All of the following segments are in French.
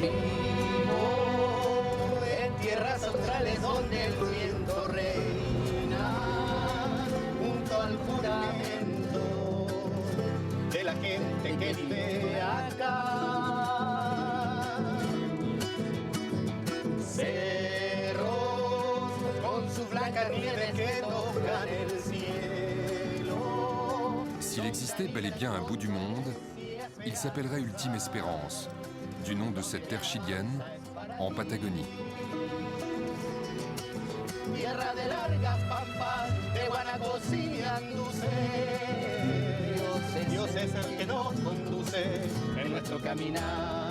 Vivo en tierras australes donde el viento reina junto al juramento de la gente que vive acá. Cerros con su blanca nieve que tocan el cielo. S'il existait bel et bien un bout du monde, il s'appellerait Ultime Espérance, du nom de cette terre chilienne, en Patagonie. Tierra de largas pampas, de guanacos y anduces. Dios es el que nos conduce en nuestro caminar.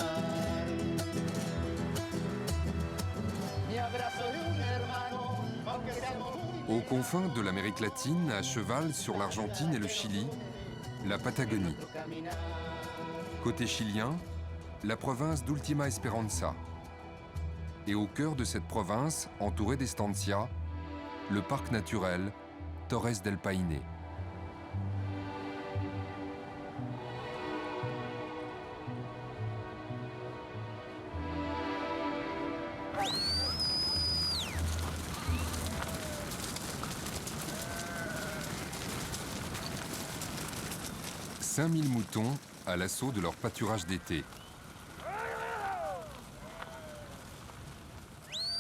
Mi abrazo de un hermano, aunque seamos muy... Aux confins de l'Amérique latine, à cheval sur l'Argentine et le Chili, la Patagonie. Côté chilien, la province d'Ultima Esperanza. Et au cœur de cette province, entourée d'estancias, le parc naturel Torres del Paine. « 5000 moutons à l'assaut de leur pâturage d'été.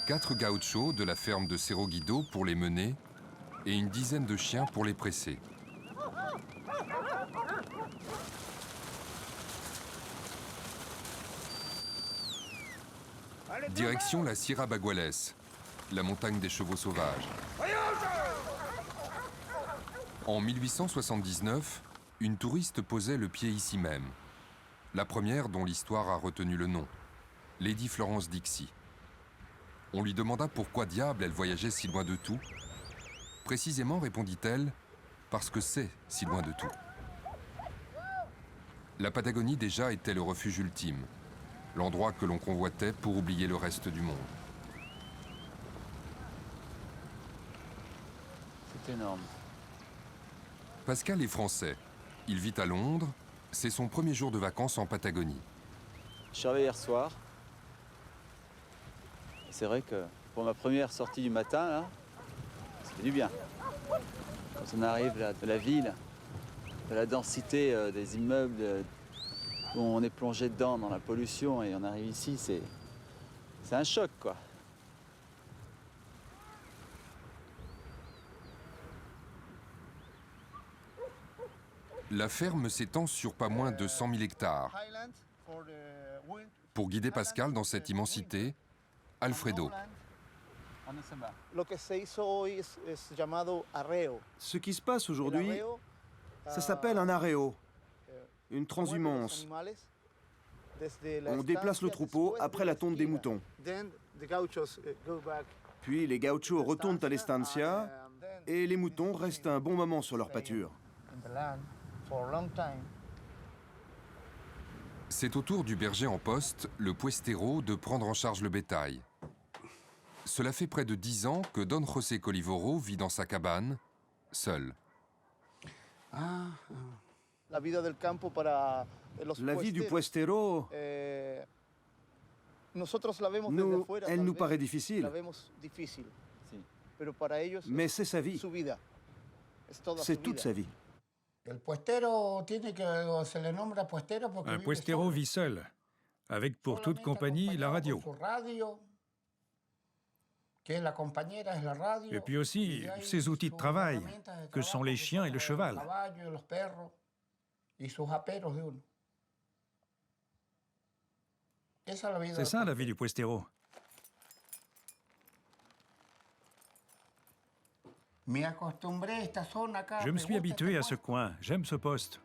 4 gauchos de la ferme de Cerro Guido pour les mener et une dizaine de chiens pour les presser. Direction la Sierra Baguales, la montagne des chevaux sauvages. En 1879, une touriste posait le pied ici même. La première dont l'histoire a retenu le nom, Lady Florence Dixie. On lui demanda pourquoi diable elle voyageait si loin de tout. Précisément, répondit-elle, parce que c'est si loin de tout. La Patagonie déjà était le refuge ultime, l'endroit que l'on convoitait pour oublier le reste du monde. C'est énorme. Pascal est français. Il vit à Londres. C'est son premier jour de vacances en Patagonie. Je suis arrivé hier soir. C'est vrai que pour ma première sortie du matin, là, ça fait du bien. Quand on arrive là, de la ville, de la densité des immeubles, où on est plongé dedans dans la pollution et on arrive ici, c'est un choc, quoi. La ferme s'étend sur pas moins de 100 000 hectares. Pour guider Pascal dans cette immensité, Alfredo. Ce qui se passe aujourd'hui, ça s'appelle un arreo, une transhumance. On déplace le troupeau après la tonte des moutons. Puis les gauchos retournent à l'estancia et les moutons restent un bon moment sur leur pâture. C'est au tour du berger en poste, le puestero, de prendre en charge le bétail. Cela fait près de 10 ans que Don José Colivoro vit dans sa cabane, seul. La vie du puestero, nous, elle nous paraît difficile. Mais c'est sa vie. C'est toute sa vie. Un puestero vit seul, avec pour toute compagnie la radio. Et puis aussi ses outils de travail, que sont les chiens et le cheval. C'est ça la vie du puestero. Je me suis habitué à ce coin, j'aime ce poste.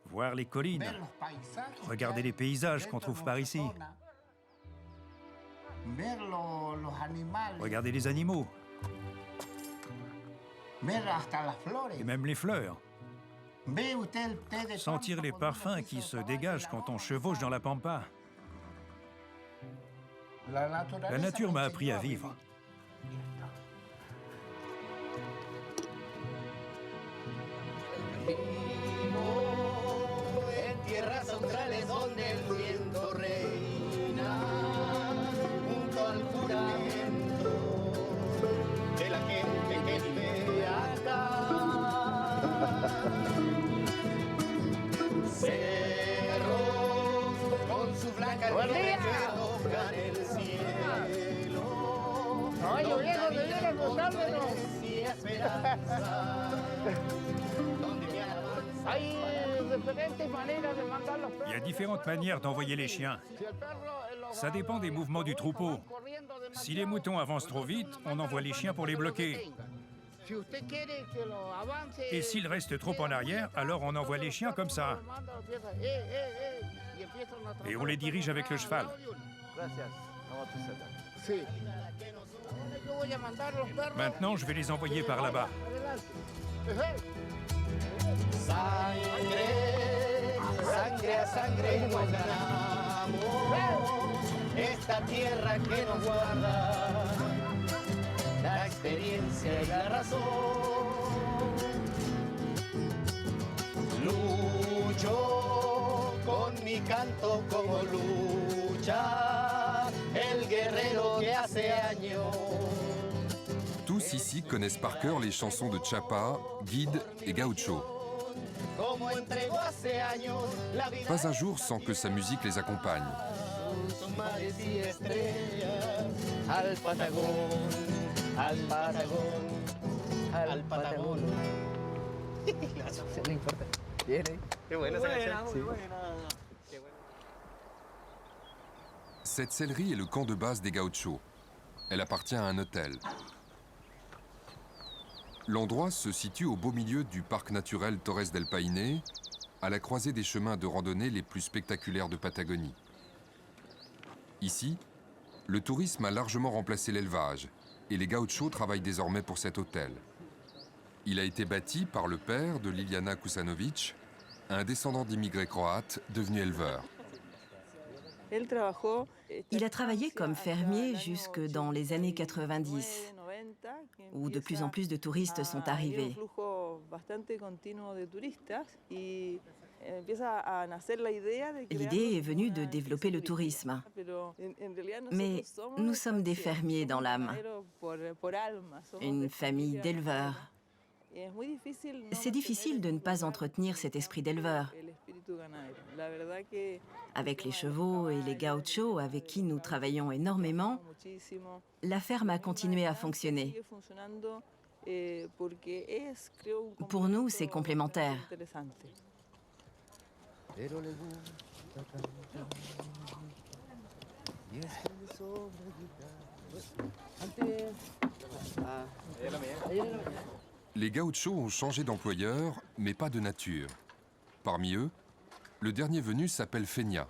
Voir les collines, regarder les paysages qu'on trouve par ici. Regarder les animaux. Et même les fleurs. Sentir les parfums qui se dégagent quand on chevauche dans la pampa. La nature m'a appris à vivre. Vivo en tierras australes donde el cerros con su blanca nieve que tocan el cielo. Oye, viejo, te vienes gozándonos. Y esperanza, donde mi alabanza Hay diferentes maneras de mandar los perros. Il y a différentes manières d'envoyer les chiens. Si el perro, los Ça dépend des mouvements du troupeau. corriendo demasiado, Si les moutons avancent trop vite, on envoie les chiens pour les bloquer. Si usted quiere que lo avance, Et s'ils restent trop en arrière, alors on envoie les chiens comme ça. Et on les dirige avec le cheval. Gracias. Vamos a tu celda. Sí. Yo voy a mandar los perros. Maintenant, je vais les envoyer par là-bas. Adelante. sangre, sangre a sangre y nos ganamos esta tierra que nos guarda la experiencia y la razón. Lucho con mi canto como lucha el guerrero que hace años. Tous ici connaissent par cœur les chansons de Chapa, Guide et Gaucho. Como entregó hace años la vida Pas un jour sans que sa musique les accompagne. sus mares y estrellas al Patagón, al Patagón, al Patagón. No importa. Viene. Qué buena esa canción. Muy buena. Cette sellerie est le camp de base des Gauchos. Elle appartient à un hôtel. L'endroit se situe au beau milieu du parc naturel Torres del Paine, à la croisée des chemins de randonnée les plus spectaculaires de Patagonie. Ici, le tourisme a largement remplacé l'élevage et les Gauchos travaillent désormais pour cet hôtel. Il a été bâti par le père de Liliana Kusanovic, un descendant d'immigrés croates devenu éleveur. Il a travaillé comme fermier jusque dans les années 90, où de plus en plus de touristes sont arrivés. L'idée est venue de développer le tourisme. Mais nous sommes des fermiers dans l'âme, une famille d'éleveurs. C'est difficile de ne pas entretenir cet esprit d'éleveur. Avec les chevaux et les gauchos avec qui nous travaillons énormément, la ferme a continué à fonctionner. Pour nous, c'est complémentaire. Les Gauchos ont changé d'employeur, mais pas de nature. Parmi eux, le dernier venu s'appelle Feña.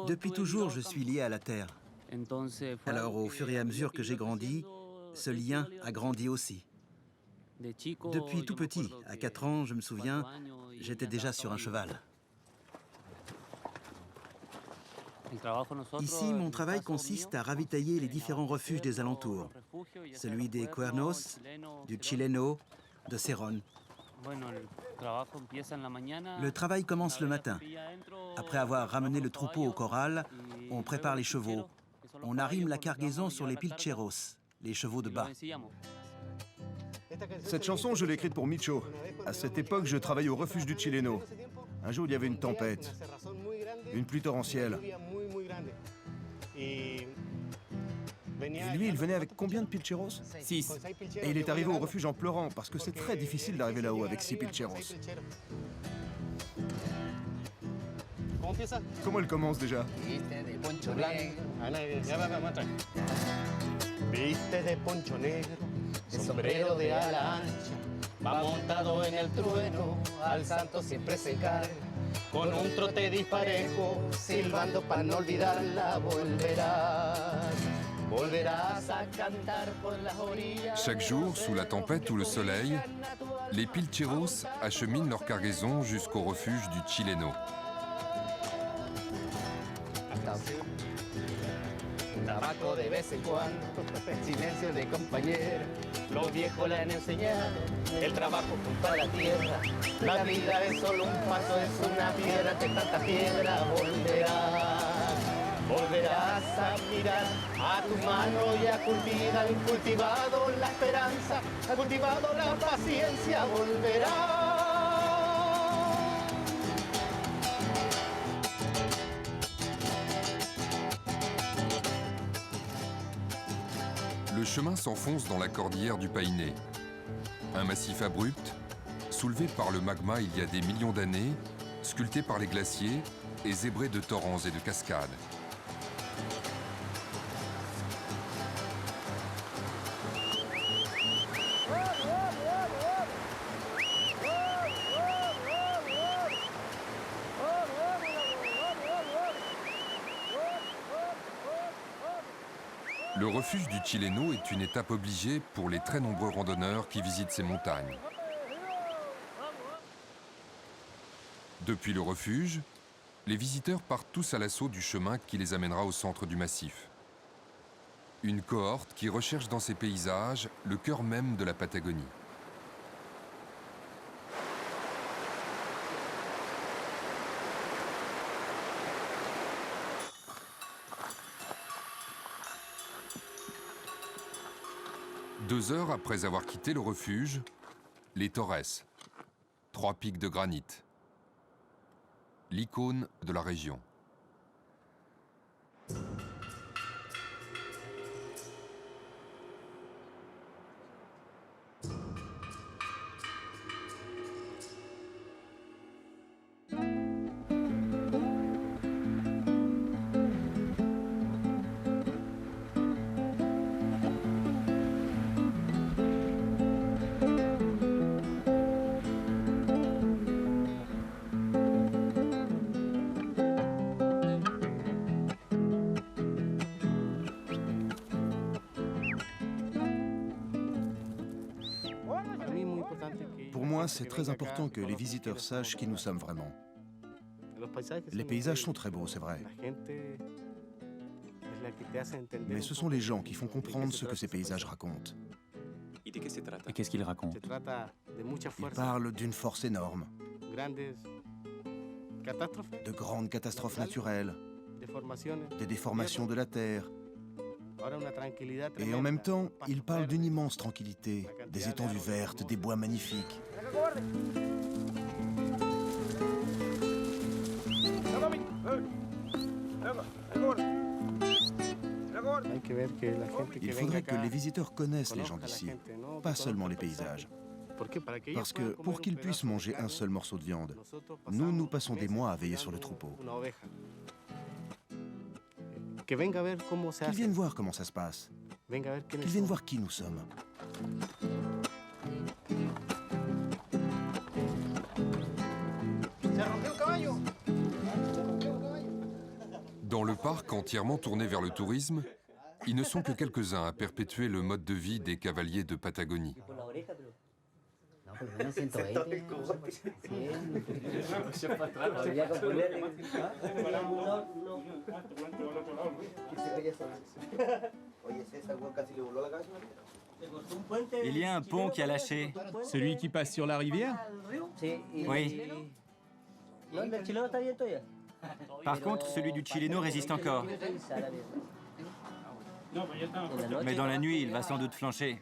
Depuis toujours, je suis lié à la terre. Alors, au fur et à mesure que j'ai grandi, ce lien a grandi aussi. Depuis tout petit, à 4 ans, je me souviens, j'étais déjà sur un cheval. Ici, mon travail consiste à ravitailler les différents refuges des alentours. Celui des Cuernos, du Chileno, de Cerrón. Le travail commence le matin. Après avoir ramené le troupeau au corral, on prépare les chevaux. On arrime la cargaison sur les pilcheros, les chevaux de bas. Cette chanson, je l'ai écrite pour Micho. À cette époque, je travaillais au refuge du Chileno. Un jour, il y avait une tempête, une pluie torrentielle. Et lui, il venait avec combien de pilcheros? 6. Et il est arrivé au refuge en pleurant, parce que c'est très difficile d'arriver là-haut avec 6 pilcheros. Comment elle commence déjà? Viste de poncho negro, sombrero de ala ancha, va montado en el trueno, al santo siempre se carga, con un trote disparejo, silbando para no olvidarla, volverás a cantar por las orillas. Chaque jour, sous la tempête ou le soleil, les pilcheros acheminent leur cargaison jusqu'au refuge du Chileno. Tabaco de vez en cuando, silencio de compañero, los viejos le han enseñado, el trabajo junto a la tierra, la vida es solo un paso, es una piedra que tanta piedra volverás mirar a tu mano ya cultivado la esperanza, cultivado la paciencia, volverá. Le chemin s'enfonce dans la cordillère du Païné. Un massif abrupt, soulevé par le magma il y a des millions d'années, sculpté par les glaciers et zébré de torrents et de cascades. Le refuge du Chileno est une étape obligée pour les très nombreux randonneurs qui visitent ces montagnes. Depuis le refuge, les visiteurs partent tous à l'assaut du chemin qui les amènera au centre du massif. Une cohorte qui recherche dans ces paysages le cœur même de la Patagonie. Deux heures après avoir quitté le refuge, les Torres, 3 pics de granit, l'icône de la région. Pour moi, c'est très important que les visiteurs sachent qui nous sommes vraiment. Les paysages sont très beaux, c'est vrai. Mais ce sont les gens qui font comprendre ce que ces paysages racontent. Et qu'est-ce qu'ils racontent? Ils parlent d'une force énorme, de grandes catastrophes naturelles, des déformations de la Terre. Et en même temps, ils parlent d'une immense tranquillité, des étendues vertes, des bois magnifiques. Il faudrait que les visiteurs connaissent les gens d'ici, pas seulement les paysages. Parce que pour qu'ils puissent manger un seul morceau de viande, nous passons des mois à veiller sur le troupeau. Qu'ils viennent voir comment ça se passe. Qu'ils viennent voir qui nous sommes. Dans le parc entièrement tourné vers le tourisme, ils ne sont que quelques-uns à perpétuer le mode de vie des cavaliers de Patagonie. Il y a un pont qui a lâché. Celui qui passe sur la rivière? Oui. Par contre, celui du Chileno résiste encore. Mais dans la nuit, il va sans doute flancher.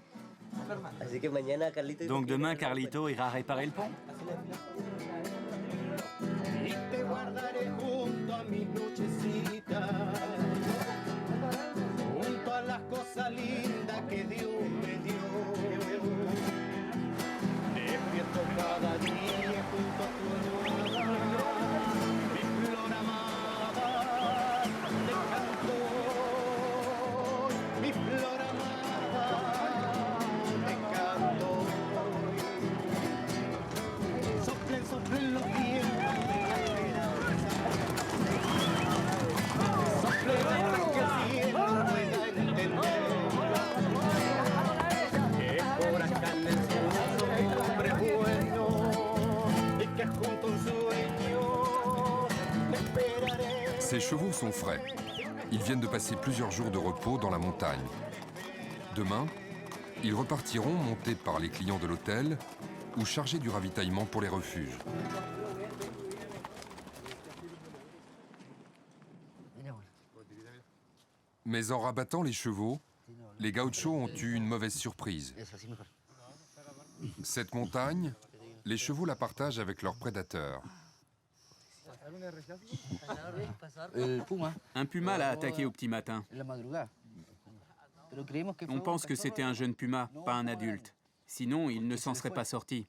Donc demain, Carlito ira réparer le pont. Ces chevaux sont frais. Ils viennent de passer plusieurs jours de repos dans la montagne. Demain, ils repartiront montés par les clients de l'hôtel ou chargés du ravitaillement pour les refuges. Mais en rabattant les chevaux, les gauchos ont eu une mauvaise surprise. Cette montagne, les chevaux la partagent avec leurs prédateurs. Un puma l'a attaqué au petit matin. On pense que c'était un jeune puma, pas un adulte. Sinon, il ne s'en serait pas sorti.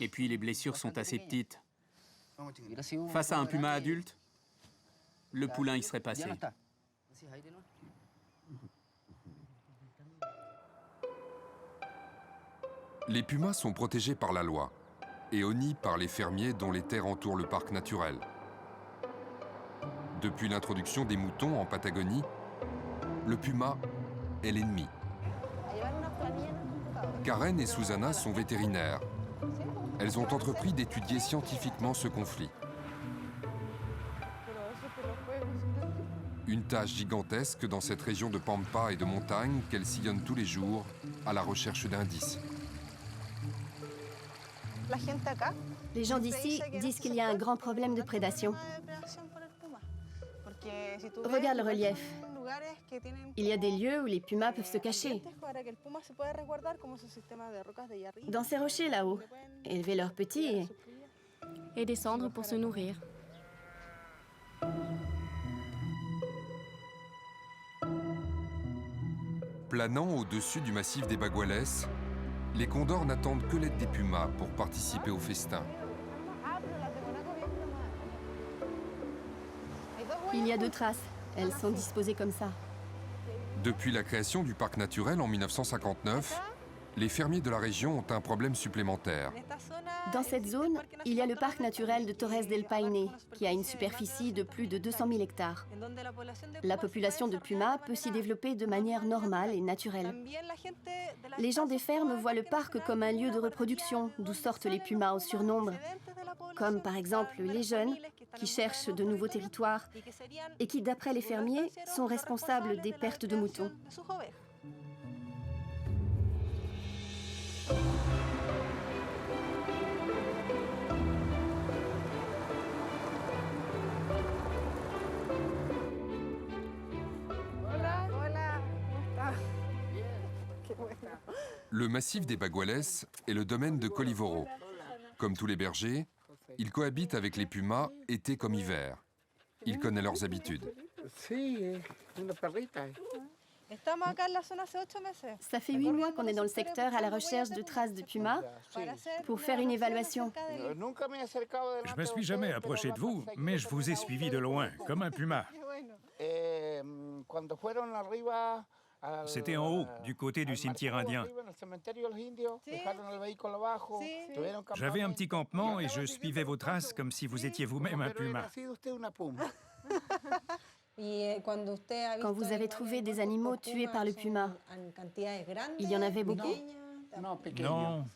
Et puis les blessures sont assez petites. Face à un puma adulte, le poulain y serait passé. Les pumas sont protégés par la loi et honnis par les fermiers dont les terres entourent le parc naturel. Depuis l'introduction des moutons en Patagonie, le puma est l'ennemi. Karen et Susana sont vétérinaires. Elles ont entrepris d'étudier scientifiquement ce conflit. Une tâche gigantesque dans cette région de pampa et de montagne qu'elles sillonnent tous les jours à la recherche d'indices. Les gens d'ici disent qu'il y a un grand problème de prédation. Regarde le relief. Il y a des lieux où les pumas peuvent se cacher. Dans ces rochers là-haut, élever leurs petits et descendre pour se nourrir. Planant au-dessus du massif des Baguales, les condors n'attendent que l'aide des pumas pour participer au festin. Il y a 2 traces. Elles sont disposées comme ça. Depuis la création du parc naturel en 1959, les fermiers de la région ont un problème supplémentaire. Dans cette zone, il y a le parc naturel de Torres del Paine, qui a une superficie de plus de 200 000 hectares. La population de pumas peut s'y développer de manière normale et naturelle. Les gens des fermes voient le parc comme un lieu de reproduction, d'où sortent les pumas au surnombre, comme par exemple les jeunes qui cherchent de nouveaux territoires et qui, d'après les fermiers, sont responsables des pertes de moutons. Le massif des Baguales est le domaine de Colivoro. Comme tous les bergers, il cohabite avec les pumas été comme hiver. Il connaît leurs habitudes. Ça fait 8 mois qu'on est dans le secteur à la recherche de traces de pumas pour faire une évaluation. Je me suis jamais approché de vous, mais je vous ai suivi de loin, comme un puma. C'était en haut, du côté du cimetière indien. J'avais un petit campement et je suivais vos traces comme si vous étiez vous-même un puma. Quand vous avez trouvé des animaux tués par le puma, il y en avait beaucoup? Non.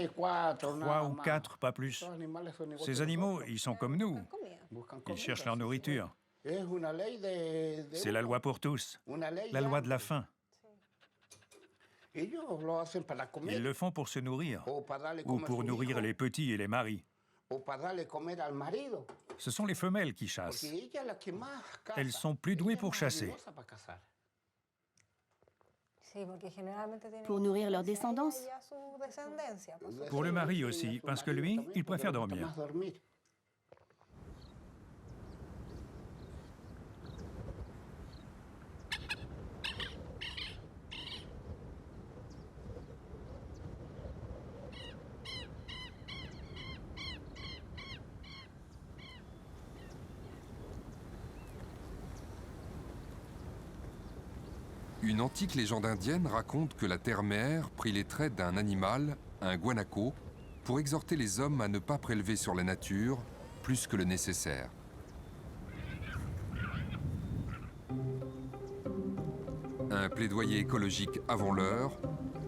3 ou 4, pas plus. Ces animaux, ils sont comme nous. Ils cherchent leur nourriture. C'est la loi pour tous, la loi de la faim. Ils le font pour se nourrir, ou pour nourrir les petits et les maris. Ce sont les femelles qui chassent. Elles sont plus douées pour chasser. Pour nourrir leur descendance? Pour le mari aussi, parce que lui, il préfère dormir. Une antique légende indienne raconte que la terre-mère prit les traits d'un animal, un guanaco, pour exhorter les hommes à ne pas prélever sur la nature plus que le nécessaire. Un plaidoyer écologique avant l'heure,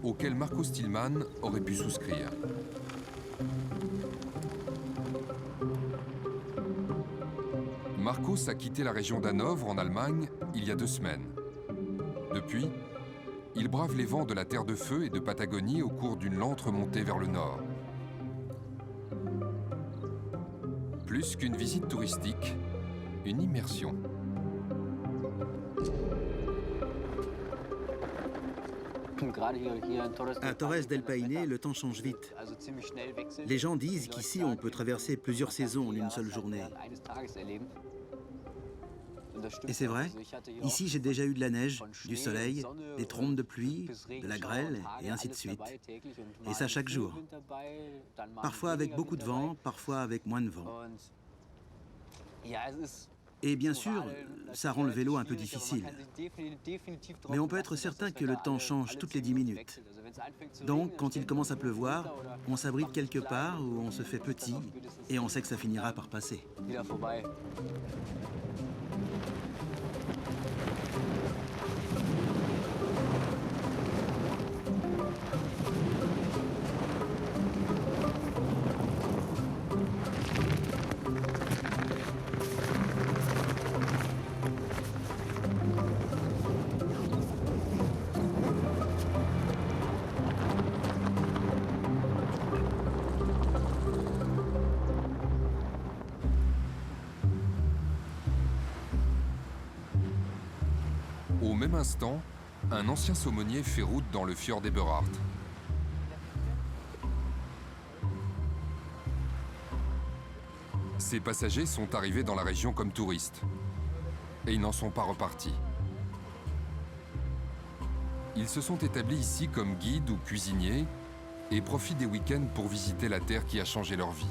auquel Marco Stillman aurait pu souscrire. Marcos a quitté la région d'Hanovre en Allemagne il y a 2 semaines. Depuis, il brave les vents de la Terre de Feu et de Patagonie au cours d'une lente remontée vers le nord. Plus qu'une visite touristique, une immersion. À Torres del Paine, le temps change vite. Les gens disent qu'ici, on peut traverser plusieurs saisons en une seule journée. Et c'est vrai, ici j'ai déjà eu de la neige, du soleil, des trompes de pluie, de la grêle, et ainsi de suite. Et ça chaque jour. Parfois avec beaucoup de vent, parfois avec moins de vent. Et bien sûr, ça rend le vélo un peu difficile. Mais on peut être certain que le temps change toutes les 10 minutes. Donc, quand il commence à pleuvoir, on s'abrite quelque part où on se fait petit et on sait que ça finira par passer. Au même instant, un ancien saumonier fait route dans le fjord d'Eberhard. Ces passagers sont arrivés dans la région comme touristes. Et ils n'en sont pas repartis. Ils se sont établis ici comme guides ou cuisiniers et profitent des week-ends pour visiter la terre qui a changé leur vie.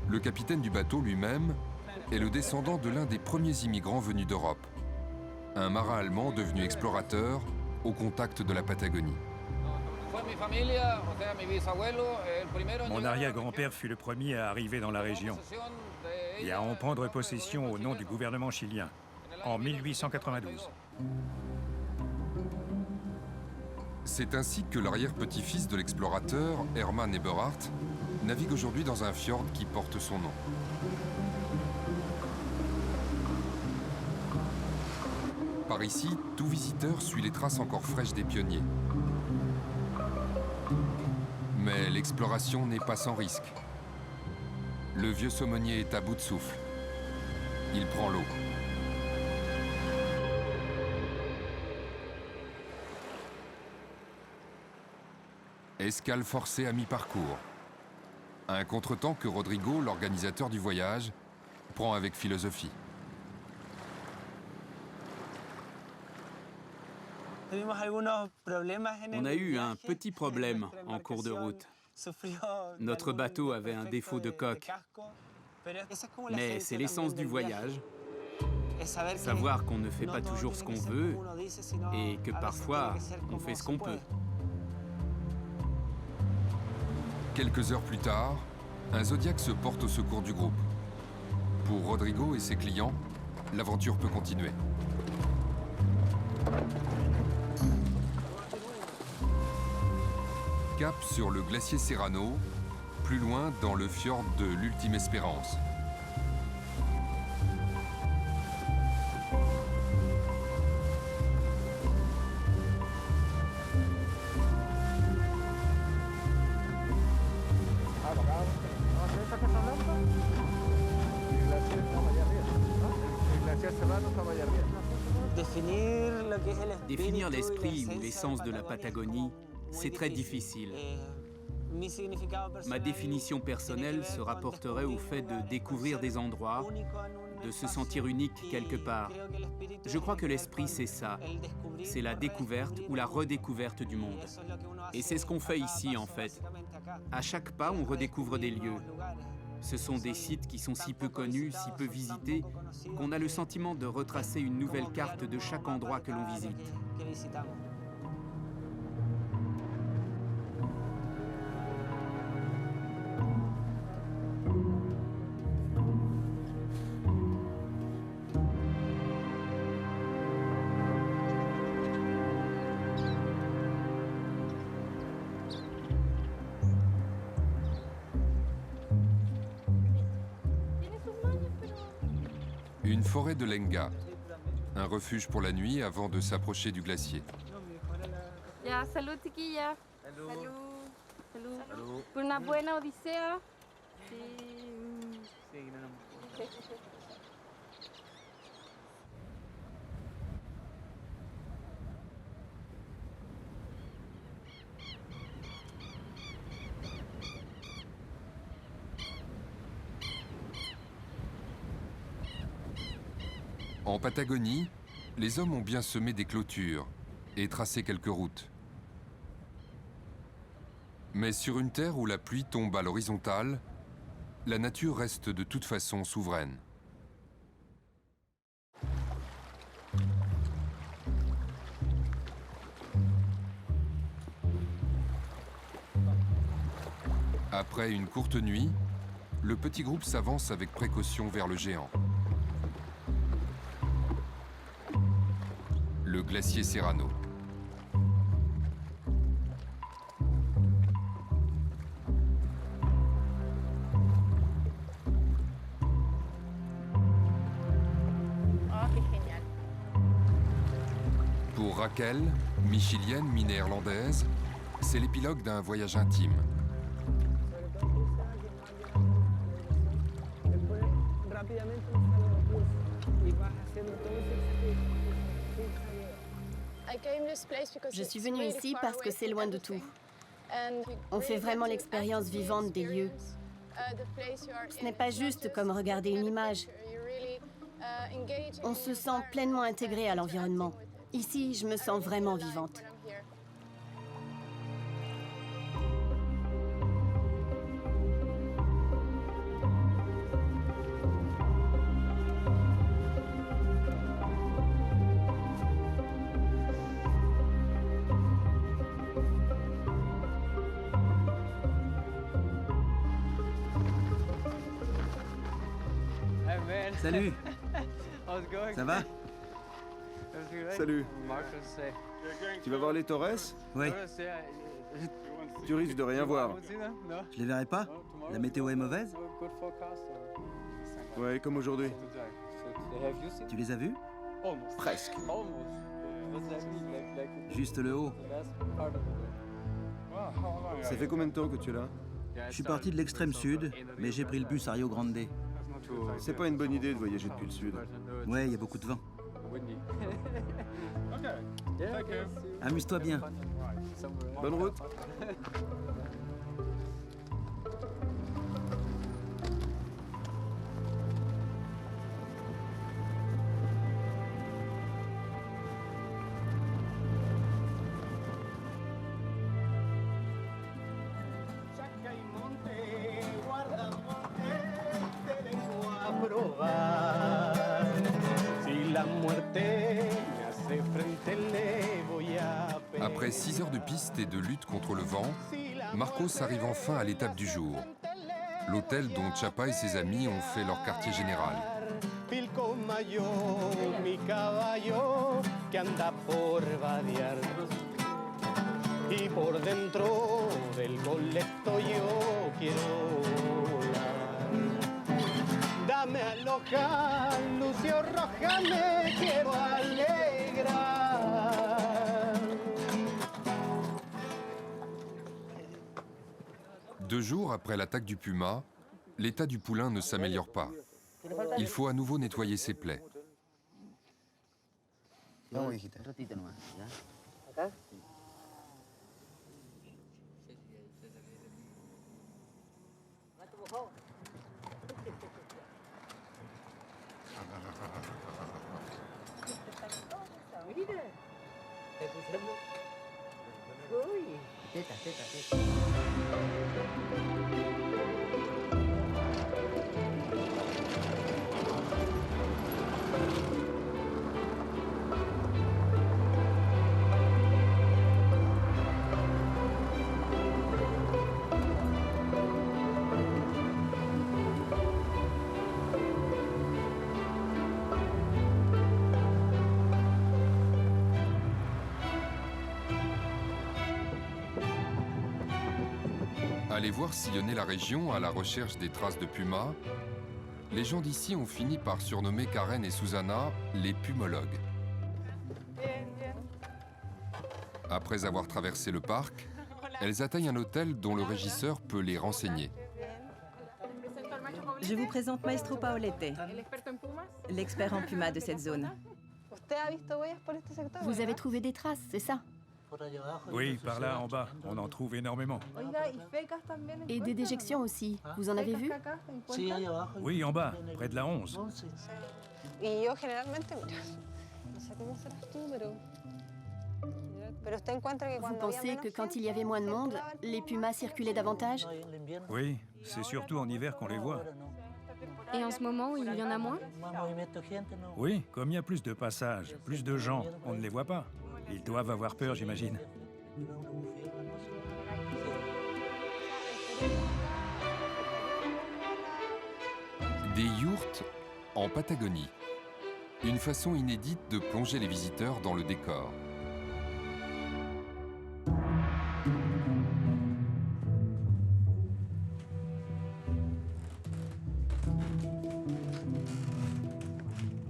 Le capitaine du bateau lui-même est le descendant de l'un des premiers immigrants venus d'Europe. Un marin allemand devenu explorateur au contact de la Patagonie. Mon arrière-grand-père fut le premier à arriver dans la région et à en prendre possession au nom du gouvernement chilien en 1892. C'est ainsi que l'arrière-petit-fils de l'explorateur, Hermann Eberhard, navigue aujourd'hui dans un fjord qui porte son nom. Par ici, tout visiteur suit les traces encore fraîches des pionniers. Mais l'exploration n'est pas sans risque. Le vieux saumonier est à bout de souffle. Il prend l'eau. Escale forcée à mi-parcours. Un contretemps que Rodrigo, l'organisateur du voyage, prend avec philosophie. On a eu un petit problème en cours de route. Notre bateau avait un défaut de coque. Mais c'est l'essence du voyage. Savoir qu'on ne fait pas toujours ce qu'on veut et que parfois on fait ce qu'on peut. Quelques heures plus tard, un Zodiac se porte au secours du groupe. Pour Rodrigo et ses clients, l'aventure peut continuer. Cap sur le glacier Serrano, plus loin dans le fjord de l'Ultime Espérance. Définir l'esprit ou l'essence de la Patagonie, c'est très difficile. Ma définition personnelle se rapporterait au fait de découvrir des endroits, de se sentir unique quelque part. Je crois que l'esprit, c'est ça. C'est la découverte ou la redécouverte du monde. Et c'est ce qu'on fait ici, en fait. À chaque pas, on redécouvre des lieux. Ce sont des sites qui sont si peu connus, si peu visités, qu'on a le sentiment de retracer une nouvelle carte de chaque endroit que l'on visite. Une forêt de Lenga, un refuge pour la nuit avant de s'approcher du glacier. Ya, salud, chiquilla. Salud. Salud. Por una buena odisea. Sí. En Patagonie, les hommes ont bien semé des clôtures et tracé quelques routes. Mais sur une terre où la pluie tombe à l'horizontale, la nature reste de toute façon souveraine. Après une courte nuit, le petit groupe s'avance avec précaution vers le géant. Le glacier Serrano. Pour Raquel, michilienne mi-néerlandaise, c'est l'épilogue d'un voyage intime. Je suis venue ici parce que c'est loin de tout. On fait vraiment l'expérience vivante des lieux. Ce n'est pas juste comme regarder une image. On se sent pleinement intégré à l'environnement. Ici, je me sens vraiment vivante. Salut. Ça va? Salut. Tu vas voir les Torres? Oui. Tu risques de rien voir. Je les verrai pas? La météo est mauvaise? Ouais, comme aujourd'hui. Tu les as vus? Presque. Juste le haut. Ça fait combien de temps que tu es là? Je suis parti de l'extrême sud, mais j'ai pris le bus à Rio Grande. C'est pas une bonne idée de voyager depuis le sud. Ouais, il y a beaucoup de vent. Amuse-toi bien. Bonne route. Après 6 heures de piste et de lutte contre le vent, Marcos arrive enfin à l'étape du jour. L'hôtel dont Chapa et ses amis ont fait leur quartier général. Dame aloja, Lucio Roja, me quiero alegrar. 2 jours après l'attaque du puma, l'état du poulain ne s'améliore pas. Il faut à nouveau nettoyer ses plaies. Aller voir sillonner la région à la recherche des traces de pumas, les gens d'ici ont fini par surnommer Karen et Susanna les pumologues. Après avoir traversé le parc, elles atteignent un hôtel dont le régisseur peut les renseigner. Je vous présente Maestro Paolete, l'expert en puma de cette zone. Vous avez trouvé des traces, c'est ça? Oui, par là en bas, on en trouve énormément. Et des déjections aussi. Vous en avez vu? Oui, en bas, près de la 11. Vous pensez que quand il y avait moins de monde, les pumas circulaient davantage? Oui, c'est surtout en hiver qu'on les voit. Et en ce moment, il y en a moins? Oui, comme il y a plus de passages, plus de gens, on ne les voit pas. Ils doivent avoir peur, j'imagine. Des yourtes en Patagonie. Une façon inédite de plonger les visiteurs dans le décor.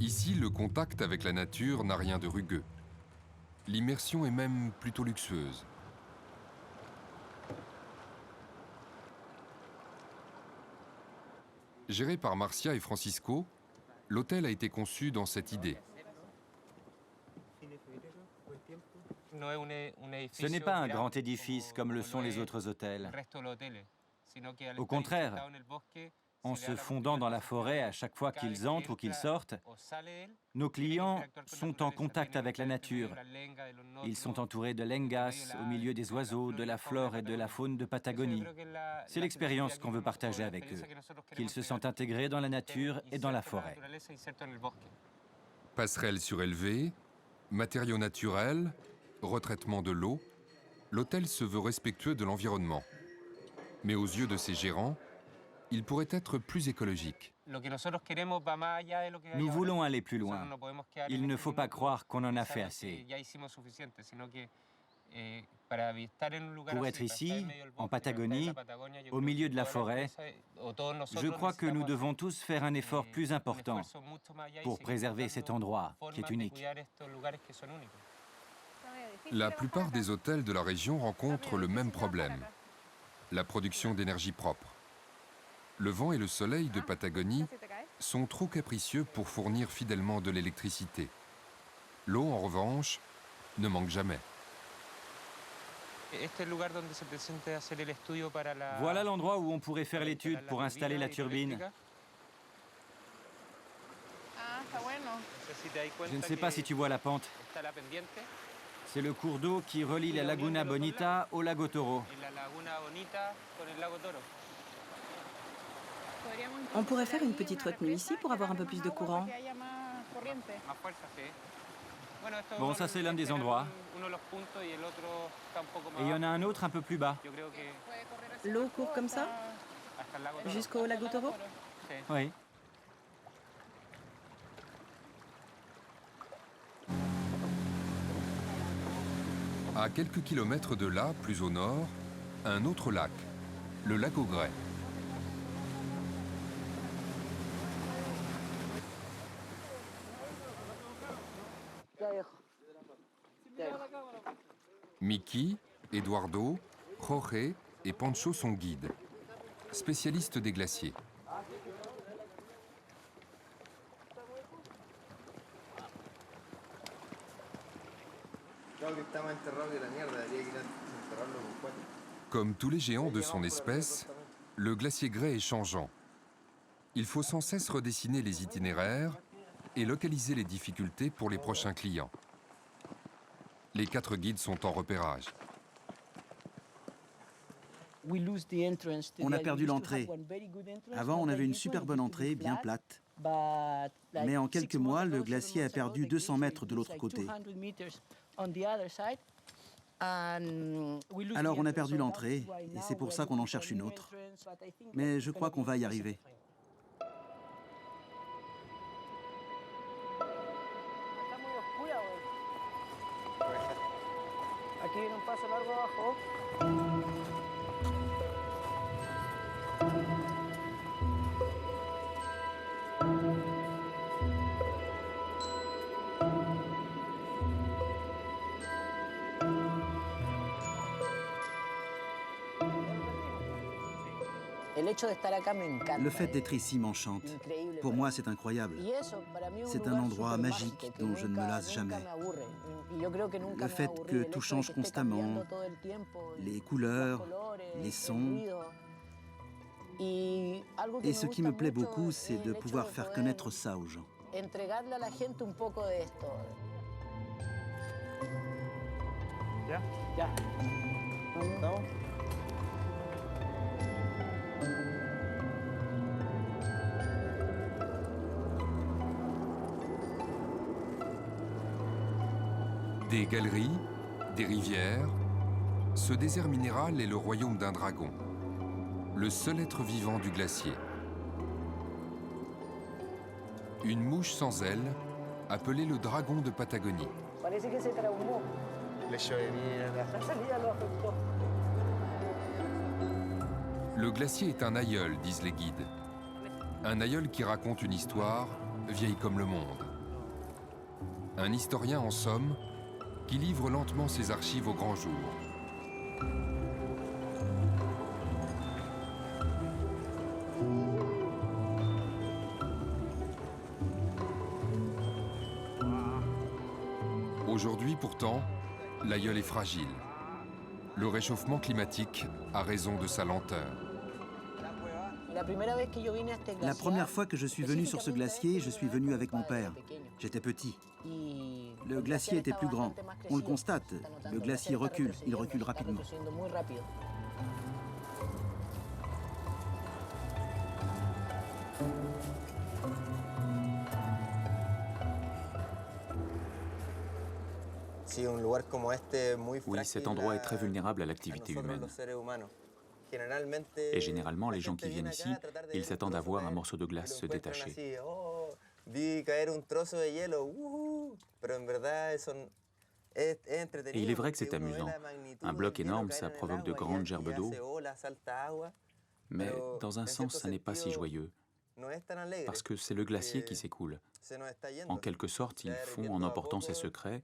Ici, le contact avec la nature n'a rien de rugueux. L'immersion est même plutôt luxueuse. Géré par Marcia et Francisco, l'hôtel a été conçu dans cette idée. Ce n'est pas un grand édifice comme le sont les autres hôtels. Au contraire, en se fondant dans la forêt à chaque fois qu'ils entrent ou qu'ils sortent, nos clients sont en contact avec la nature. Ils sont entourés de lengas, au milieu des oiseaux, de la flore et de la faune de Patagonie. C'est l'expérience qu'on veut partager avec eux, qu'ils se sentent intégrés dans la nature et dans la forêt. Passerelles surélevées, matériaux naturels, retraitement de l'eau, l'hôtel se veut respectueux de l'environnement. Mais aux yeux de ses gérants, il pourrait être plus écologique. Nous voulons aller plus loin. Il ne faut pas croire qu'on en a fait assez. Pour être ici, en Patagonie, au milieu de la forêt, je crois que nous devons tous faire un effort plus important pour préserver cet endroit qui est unique. La plupart des hôtels de la région rencontrent le même problème, la production d'énergie propre. Le vent et le soleil de Patagonie sont trop capricieux pour fournir fidèlement de l'électricité. L'eau, en revanche, ne manque jamais. Voilà l'endroit où on pourrait faire l'étude pour installer la turbine. Je ne sais pas si tu vois la pente. C'est le cours d'eau qui relie la Laguna Bonita au lago Toro. On pourrait faire une petite retenue ici pour avoir un peu plus de courant. Bon, ça c'est l'un des endroits. Et il y en a un autre un peu plus bas. L'eau court comme ça? Jusqu'au lago Toro? Oui. À quelques kilomètres de là, plus au nord, un autre lac, le lac Augret. Mickey, Eduardo, Jorge et Pancho sont guides, spécialistes des glaciers. Comme tous les géants de son espèce, le glacier Gray est changeant. Il faut sans cesse redessiner les itinéraires et localiser les difficultés pour les prochains clients. Les 4 guides sont en repérage. On a perdu l'entrée. Avant, on avait une super bonne entrée, bien plate. Mais en quelques mois, le glacier a perdu 200 mètres de l'autre côté. Alors on a perdu l'entrée, et c'est pour ça qu'on en cherche une autre. Mais je crois qu'on va y arriver. Le fait d'être ici m'enchante. Pour moi, c'est incroyable. C'est un endroit magique dont je ne me lasse jamais. Le fait que tout change constamment, les couleurs, les sons. Et ce qui me plaît beaucoup, c'est de pouvoir faire connaître ça aux gens. Des galeries, des rivières, ce désert minéral est le royaume d'un dragon, le seul être vivant du glacier. Une mouche sans ailes, appelée le dragon de Patagonie. Le glacier est un aïeul, disent les guides. Un aïeul qui raconte une histoire, vieille comme le monde. Un historien, en somme, qui livre lentement ses archives au grand jour. Aujourd'hui, pourtant, l'aïeul est fragile. Le réchauffement climatique a raison de sa lenteur. La première fois que je suis venu sur ce glacier, je suis venu avec mon père. J'étais petit. Le glacier était plus grand. On le constate, le glacier recule, il recule rapidement. Oui, cet endroit est très vulnérable à l'activité humaine. Et généralement, les gens qui viennent ici, ils s'attendent à voir un morceau de glace se détacher. Et il est vrai que c'est amusant. Un bloc énorme, ça provoque de grandes gerbes d'eau. Mais dans un sens, ça n'est pas si joyeux. Parce que c'est le glacier qui s'écoule. En quelque sorte, il fond en emportant ses secrets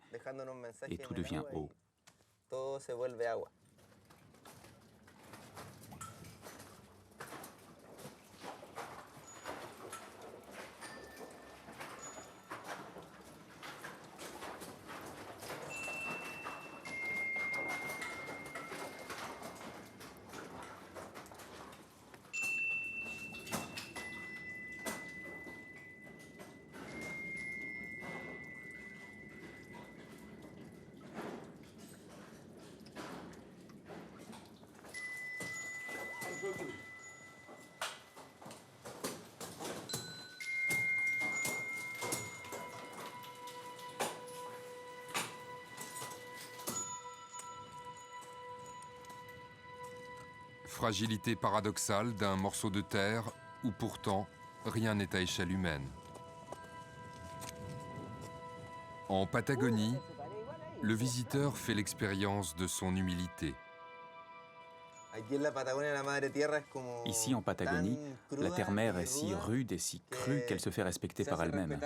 et tout devient eau. Fragilité paradoxale d'un morceau de terre où pourtant rien n'est à échelle humaine. En Patagonie, le visiteur fait l'expérience de son humilité. Ici, en Patagonie, la terre-mère est si rude et si crue qu'elle se fait respecter par elle-même.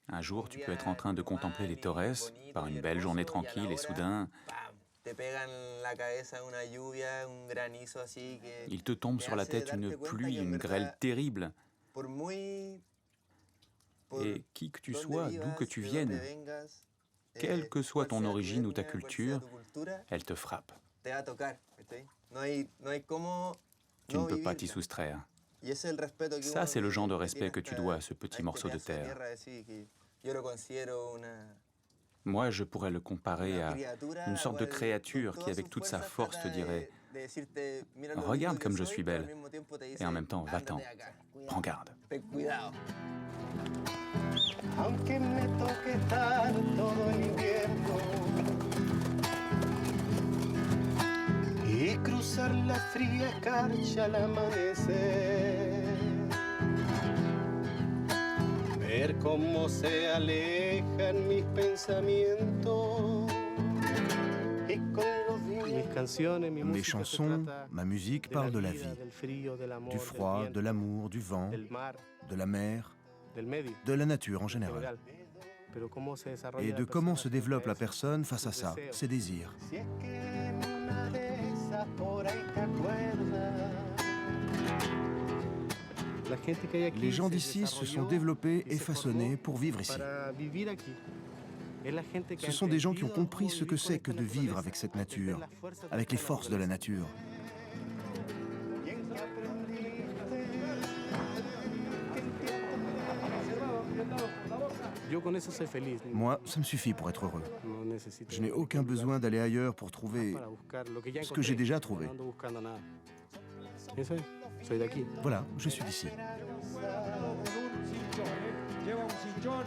Un jour, tu peux être en train de contempler les Torres par une belle journée tranquille et soudain, il te tombe sur la tête une pluie, une grêle terrible. Et qui que tu sois, d'où que tu viennes, quelle que soit ton origine ou ta culture, elle te frappe. Tu ne peux pas t'y soustraire. Ça, c'est le genre de respect que tu dois à ce petit morceau de terre. Moi, je pourrais le comparer à une sorte de créature qui, avec toute sa force, te dirait « Regarde comme je suis belle !» et en même temps « Va-t'en, prends garde !» Y cruzar la fría escarcha al amanecer, ver cómo se alejan mis pensamientos y con los mis canciones, mi Mes chansons, ma musique parlent de la vie, du froid, de l'amour, du vent, de la mer, de la nature en général, et de comment se développe la personne face à ça, ses désirs. Les gens d'ici se sont développés et façonnés pour vivre ici. Ce sont des gens qui ont compris ce que c'est que de vivre avec cette nature, avec les forces de la nature. Moi, ça me suffit pour être heureux. Je n'ai aucun besoin d'aller ailleurs pour trouver ce que j'ai déjà trouvé. Voilà, je suis d'ici. Lleva un cinchón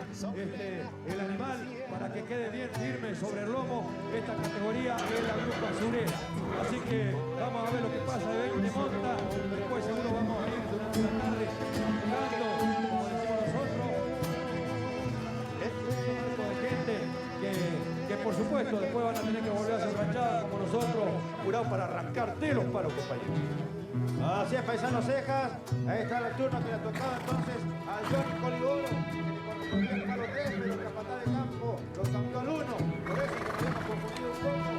el animal para que quede bien firme sobre el lomo. Esta categoría es la grupa surera. Así que vamos a ver lo que pasa de 20 monta. Después seguro vamos a ir durante la tarde jugando, como decimos nosotros. Este tipo de gente que por supuesto después van a tener que volver a hacer ranchada como nosotros, jurados para arrancarte los palos, compañeros. Así es, paisanos cejas. Ahí está el turno que le tocaba entonces al Johnny Coligoro, que le correspondía el palo 3, pero el capataz de campo lo cambió al 1. Por eso que nos hemos confundido un poco.